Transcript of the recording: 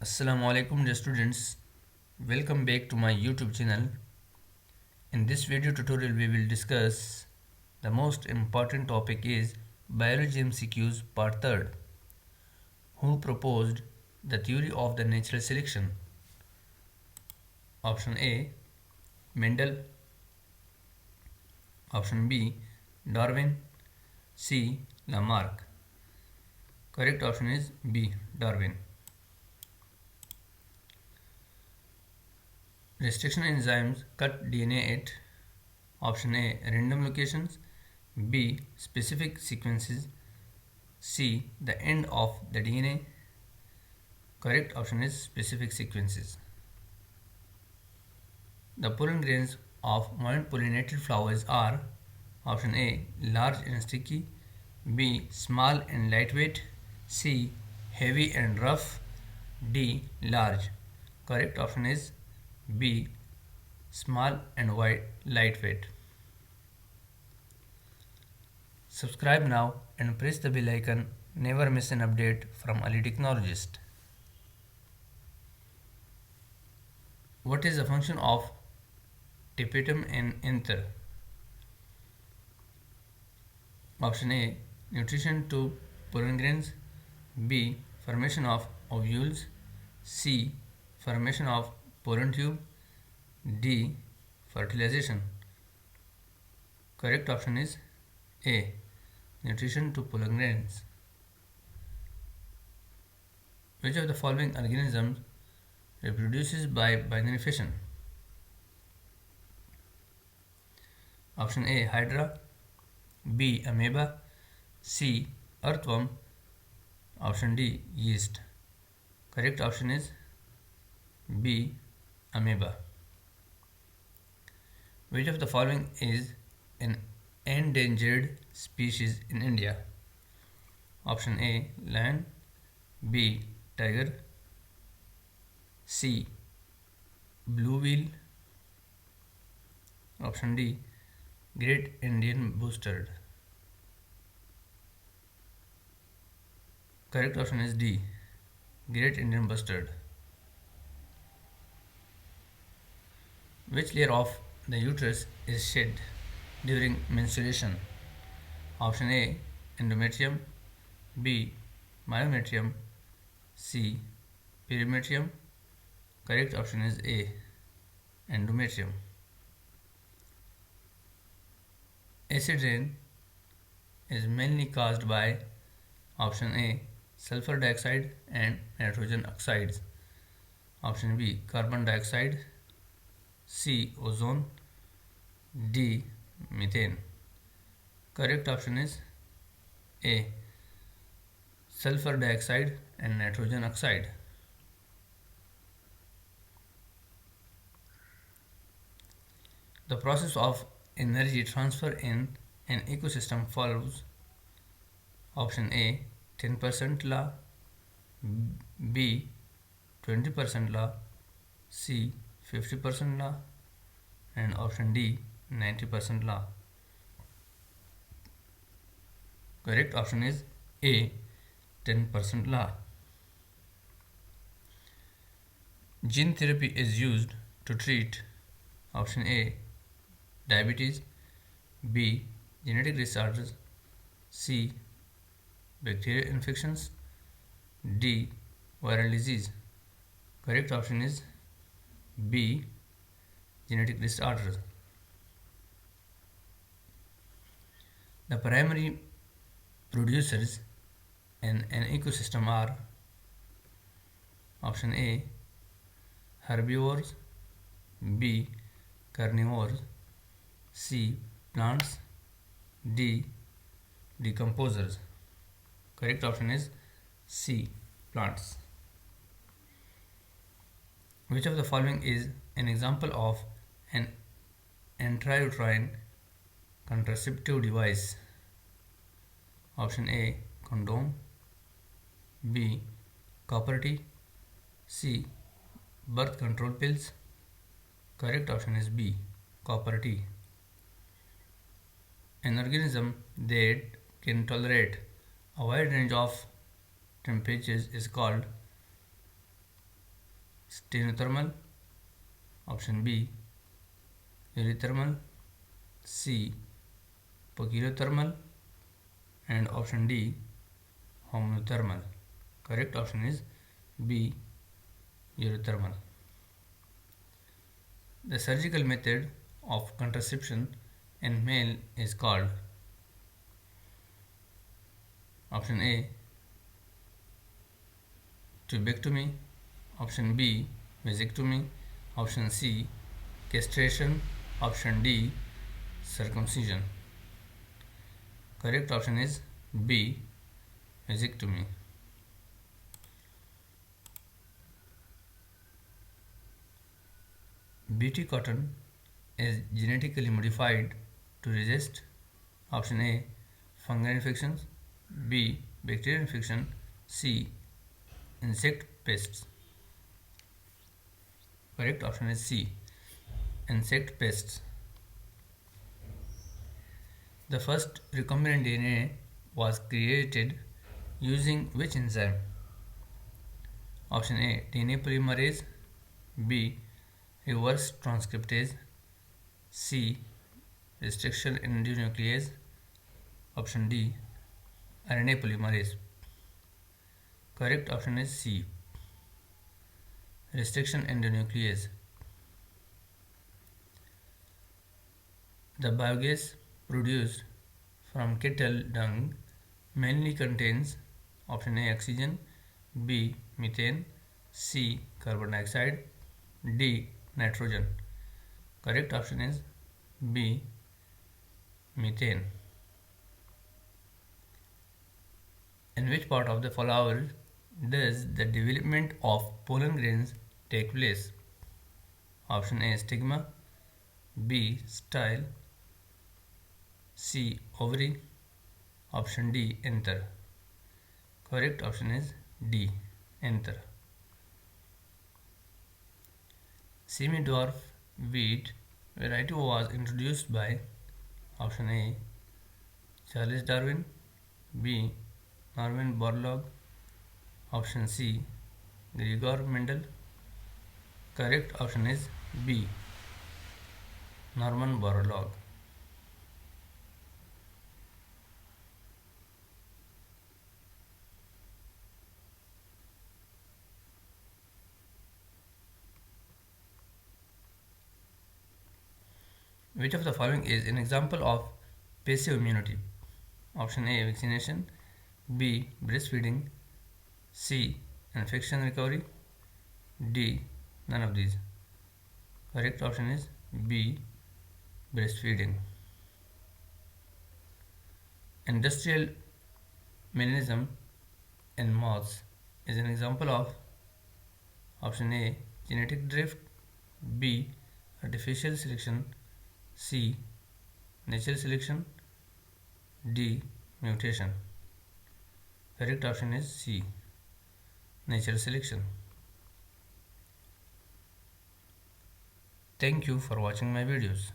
Assalamu alaikum dear students. Welcome back to my YouTube channel. In this video tutorial we will discuss the most important topic is Biology MCQ's Part 3rd. Who proposed the theory of the natural selection? Option A Mendel. Option B Darwin. C Lamarck. Correct option is B Darwin. Restriction enzymes cut DNA at option A random locations, B specific sequences, C the end of the DNA. Correct option is specific sequences. The pollen grains of modern pollinated flowers are option A large and sticky, B small and lightweight, C heavy and rough, D large. Correct option is B small and lightweight. Subscribe now and press the bell icon. Never miss an update from a technologist. What is the function of tapetum and anther? Option A nutrition to pollen grains, B formation of ovules, C formation of pollen tube, D fertilization. Correct option is A nutrition to pollen grains. Which of the following organisms reproduces by binary fission? Option A Hydra, B amoeba, C earthworm, option D yeast. Correct option is B amoeba. Which of the following is an endangered species in India? Option A lion, B tiger, C blue whale, option D great Indian bustard. Correct option is D great Indian bustard. Which layer of the uterus is shed during menstruation? Option A endometrium, B myometrium, C perimetrium. Correct option is A endometrium. Acid rain is mainly caused by option A sulfur dioxide and nitrogen oxides, option B carbon dioxide, C ozone, D methane. Correct option is A sulfur dioxide and nitrogen oxide. The process of energy transfer in an ecosystem follows option A 10% law, B 20% law, C 50% law, and option D 90% law. Correct option is A 10% law. Gene therapy is used to treat option A diabetes, B genetic disorders, C bacterial infections, D viral disease. Correct option is B genetic disorders. The primary producers in an ecosystem are option A herbivores, B carnivores, C plants, D decomposers. Correct option is C plants. Which of the following is an example of an intrauterine contraceptive device? Option A condom, B copper T, C birth control pills. Correct option is B copper T. An organism that can tolerate a wide range of temperatures is called stenothermal, option B urethermal, C poikilothermal, and option D homothermal. Correct option is B urethermal. The surgical method of contraception in male is called option A tubectomy, option B vasectomy, option C castration, option D circumcision. Correct option is B vasectomy. Bt cotton is genetically modified to resist option A fungal infections, B bacterial infection, C insect pests. Correct option is C insect pests. The first recombinant DNA was created using which enzyme? Option A DNA polymerase, B reverse transcriptase, C restriction endonuclease, option D RNA polymerase. Correct option is C restriction endonuclease. The biogas produced from cattle dung mainly contains option A oxygen, B methane, C carbon dioxide, D nitrogen. Correct option is B methane. In which part of the flower does the development of pollen grains take place? Option A stigma, B style, C ovary, option D anther. Correct option is D anther. Semi-dwarf wheat variety was introduced by option A Charles Darwin, B Norman Borlaug, option C Gregor Mendel. Correct option is B Norman Borlaug. Which of the following is an example of passive immunity? Option A vaccination, B breastfeeding, C infection recovery, D none of these. Correct option is B breastfeeding. Industrial melanism in moths is an example of option A genetic drift, B artificial selection, C natural selection, D mutation. Correct option is C natural selection. Thank you for watching my videos.